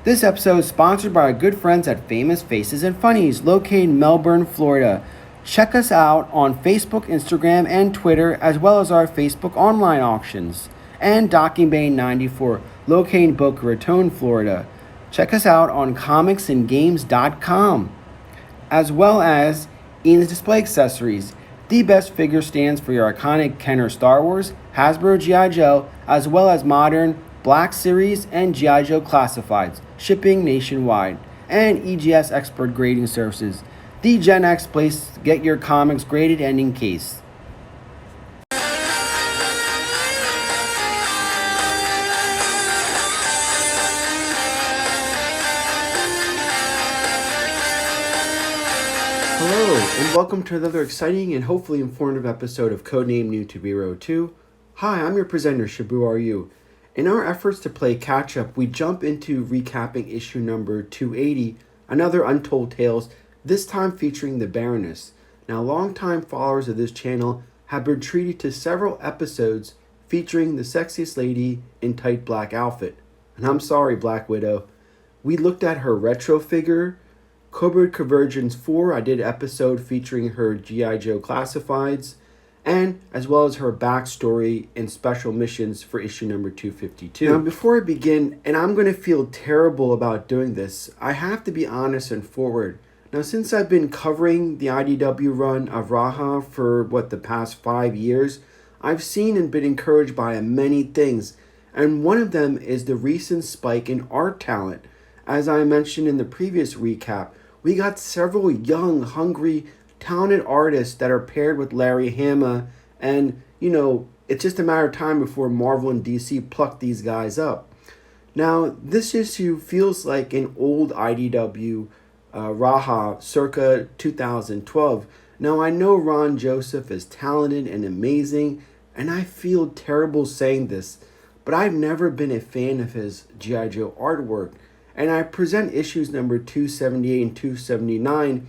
This episode is sponsored by our good friends at Famous Faces and Funnies, located in Melbourne, Florida. Check us out on Facebook, Instagram, and Twitter, as well as our Facebook online auctions. And Docking Bay 94, located in Boca Raton, Florida. Check us out on comicsandgames.com, as well as Ian's Display Accessories, the best figure stands for your iconic Kenner Star Wars, Hasbro GIJoe, as well as modern Black Series and GIJoe Classifieds, shipping nationwide, and EGS Expert Grading Services, the Gen X place to get your comics graded and in case. Hello, and welcome to another exciting and hopefully informative episode of Codename New to Hero 2. Hi, I'm your presenter, Shabu Are You. In our efforts to play catch-up, we jump into recapping issue number 280, another Untold Tales, this time featuring the Baroness. Now, longtime followers of this channel have been treated to several episodes featuring the sexiest lady in tight black outfit. And I'm sorry, Black Widow. We looked at her retro figure, Cobra Convergence 4, I did an episode featuring her GIJoe Classifieds, and as well as her backstory and special missions for issue number 252. Now, before I begin, and I'm going to feel terrible about doing this, I have to be honest and forward. Now, since I've been covering the IDW run of Raha for, the past 5 years, I've seen and been encouraged by many things, and one of them is the recent spike in art talent. As I mentioned in the previous recap, we got several young, hungry, talented artists that are paired with Larry Hama, and it's just a matter of time before Marvel and DC pluck these guys up. Now, this issue feels like an old IDW Raha circa 2012. Now, I know Ron Joseph is talented and amazing, and I feel terrible saying this, but I've never been a fan of his GIJoe artwork, and I present issues number 278 and 279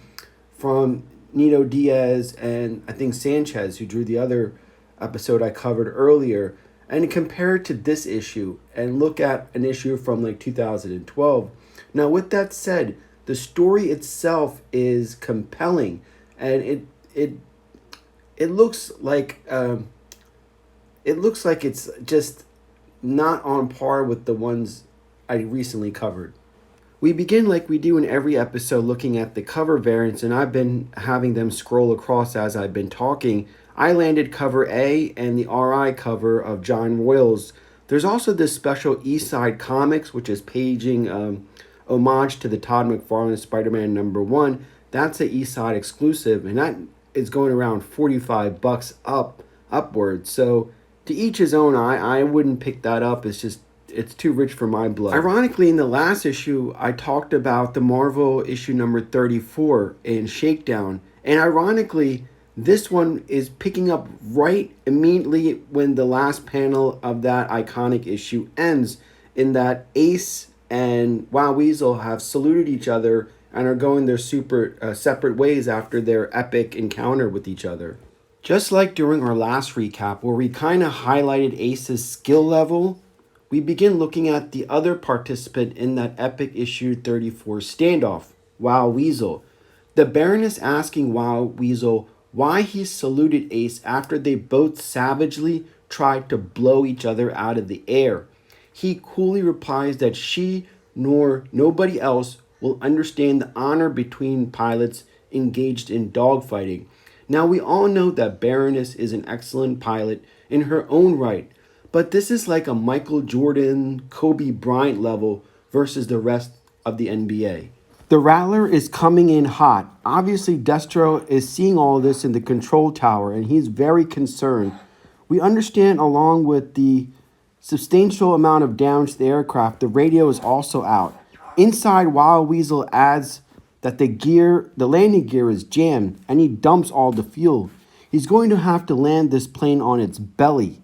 from Nino Diaz and I think Sanchez, who drew the other episode I covered earlier, and compare it to this issue and look at an issue from 2012. Now, with that said, the story itself is compelling, and it looks like it's just not on par with the ones I recently covered. We begin like we do in every episode looking at the cover variants, and I've been having them scroll across as I've been talking. I landed cover A and the RI cover of John Royals. There's also this special Eastside Comics, which is paging homage to the Todd McFarlane Spider-Man #1. That's an Eastside exclusive, and that is going around $45 upwards. So to each his own. I wouldn't pick that up. It's too rich for my blood. Ironically, in the last issue, I talked about the Marvel issue number 34 in Shakedown. And ironically, this one is picking up right immediately when the last panel of that iconic issue ends, in that Ace and Wild Weasel have saluted each other and are going their separate ways after their epic encounter with each other. Just like during our last recap, where we kind of highlighted Ace's skill level, we begin looking at the other participant in that epic issue 34 standoff, Wild Weasel. The Baroness asking Wild Weasel why he saluted Ace after they both savagely tried to blow each other out of the air. He coolly replies that she nor nobody else will understand the honor between pilots engaged in dogfighting. Now, we all know that Baroness is an excellent pilot in her own right, but this is like a Michael Jordan, Kobe Bryant level versus the rest of the NBA. The Rattler is coming in hot. Obviously, Destro is seeing all this in the control tower, and he's very concerned. We understand, along with the substantial amount of damage to the aircraft, the radio is also out. Inside, Wild Weasel adds that the landing gear is jammed, and he dumps all the fuel. He's going to have to land this plane on its belly.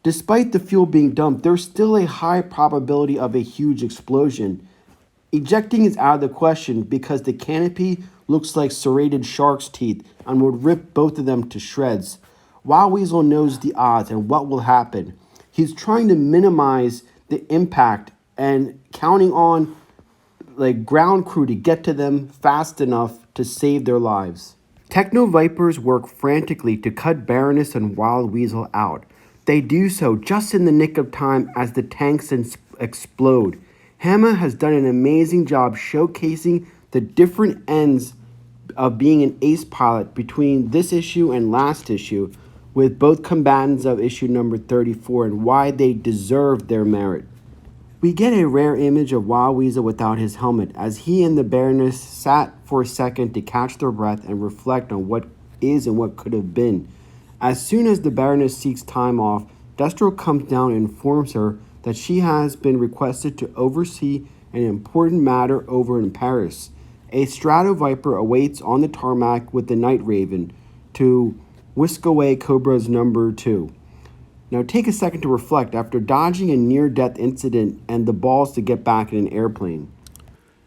Despite the fuel being dumped, there's still a high probability of a huge explosion. Ejecting is out of the question because the canopy looks like serrated shark's teeth and would rip both of them to shreds. Wild Weasel knows the odds and what will happen. He's trying to minimize the impact and counting on ground crew to get to them fast enough to save their lives. Techno Vipers work frantically to cut Baroness and Wild Weasel out. They do so just in the nick of time as the tanks explode. Hannah has done an amazing job showcasing the different ends of being an ace pilot between this issue and last issue, with both combatants of issue number 34 and why they deserve their merit. We get a rare image of Wild Weasel without his helmet as he and the Baroness sat for a second to catch their breath and reflect on what is and what could have been. As soon as the Baroness seeks time off, Destro comes down and informs her that she has been requested to oversee an important matter over in Paris. A Strato Viper awaits on the tarmac with the Night Raven to whisk away Cobra's number 2. Now take a second to reflect after dodging a near-death incident and the balls to get back in an airplane.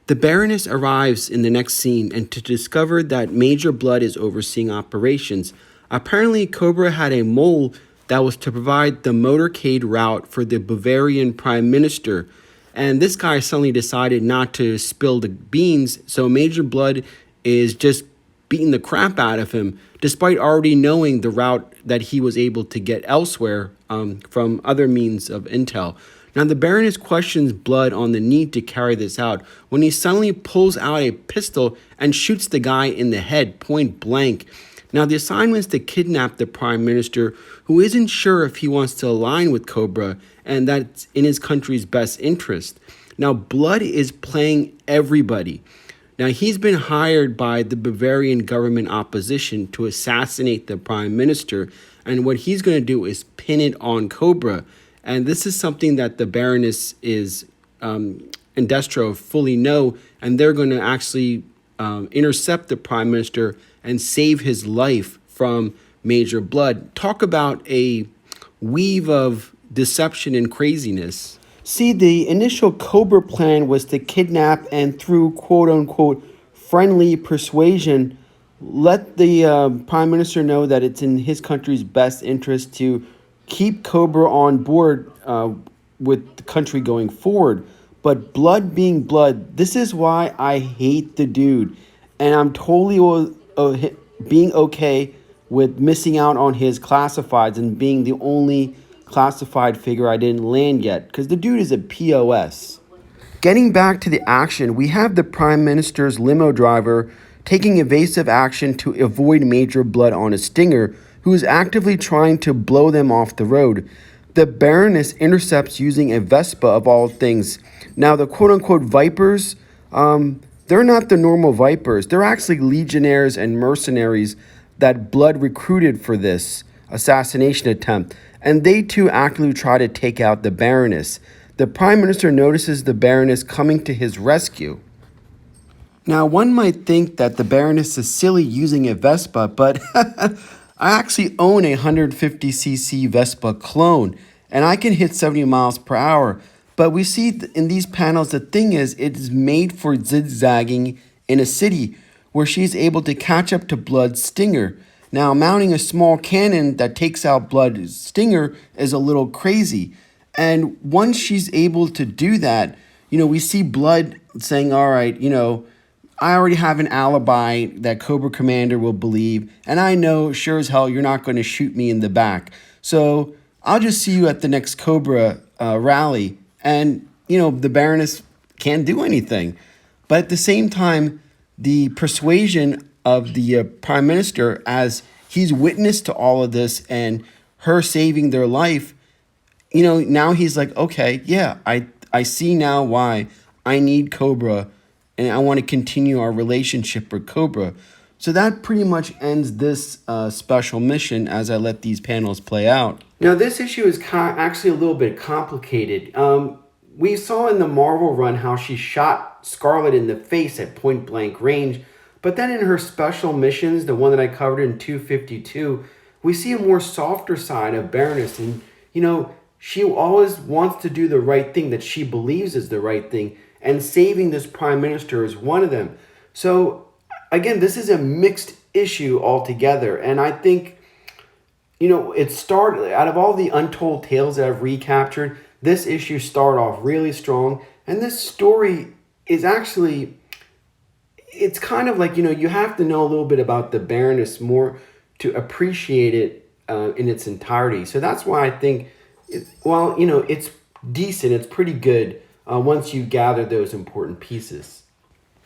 The Baroness arrives in the next scene and to discover that Major Bludd is overseeing operations. Apparently, Cobra had a mole that was to provide the motorcade route for the Bavarian Prime Minister. And this guy suddenly decided not to spill the beans, so Major Bludd is just beating the crap out of him, despite already knowing the route that he was able to get elsewhere from other means of intel. Now, the Baroness questions Bludd on the need to carry this out when he suddenly pulls out a pistol and shoots the guy in the head, point blank. Now, the assignment is to kidnap the Prime Minister, who isn't sure if he wants to align with Cobra, and that's in his country's best interest. Now, Bludd is playing everybody. Now, he's been hired by the Bavarian government opposition to assassinate the Prime Minister, and what he's going to do is pin it on Cobra. And this is something that the Baroness and Destro fully know, and they're going to actually intercept the Prime Minister and save his life from Major Bludd. Talk about a weave of deception and craziness. See, the initial Cobra plan was to kidnap and through quote-unquote friendly persuasion, let the Prime Minister know that it's in his country's best interest to keep Cobra on board with the country going forward. But Bludd being Bludd, this is why I hate the dude. And I'm totally being okay with missing out on his classifieds and being the only classified figure I didn't land yet, because the dude is a POS. Getting back to the action, we have the Prime Minister's limo driver taking evasive action to avoid Major Bludd on a Stinger, who is actively trying to blow them off the road. The Baroness intercepts using a Vespa of all things. Now, the quote-unquote Vipers, they're not the normal Vipers. They're actually legionnaires and mercenaries that Bludd recruited for this assassination attempt. And they too actively try to take out the Baroness. The Prime Minister notices the Baroness coming to his rescue. Now, one might think that the Baroness is silly using a Vespa, but I actually own a 150cc Vespa clone, and I can hit 70 miles per hour. But we see in these panels, the thing is, it is made for zigzagging in a city where she's able to catch up to Bludd's Stinger. Now, mounting a small cannon that takes out Bludd's Stinger is a little crazy. And once she's able to do that, we see Bludd saying, all right, I already have an alibi that Cobra Commander will believe, and I know sure as hell you're not going to shoot me in the back. So I'll just see you at the next Cobra rally. And, the Baroness can't do anything. But at the same time, the persuasion of the Prime Minister, as he's witness to all of this and her saving their life, now he's like, okay, yeah, I see now why I need Cobra and I want to continue our relationship with Cobra. So that pretty much ends this special mission as I let these panels play out. Now, this issue is actually a little bit complicated. We saw in the Marvel run how she shot Scarlet in the face at point blank range, but then in her special missions, the one that I covered in 252, we see a more softer side of Baroness. And, she always wants to do the right thing that she believes is the right thing. And saving this Prime Minister is one of them. So, again, this is a mixed issue altogether. And I think, it started, out of all the Untold tales that I've recaptured, this issue started off really strong. And this story is actually, it's kind of like, you have to know a little bit about the Baroness more to appreciate it in its entirety. So that's why I think, it's decent, it's pretty good once you gather those important pieces.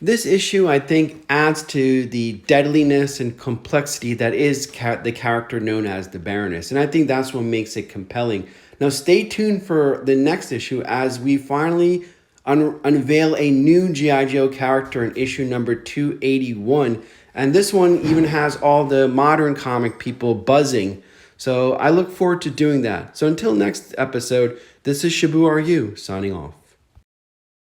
This issue, I think, adds to the deadliness and complexity that is the character known as the Baroness. And I think that's what makes it compelling. Now, stay tuned for the next issue as we finally unveil a new G.I. Joe character in issue number 281. And this one even has all the modern comic people buzzing. So I look forward to doing that. So until next episode, this is Shabu Are You signing off.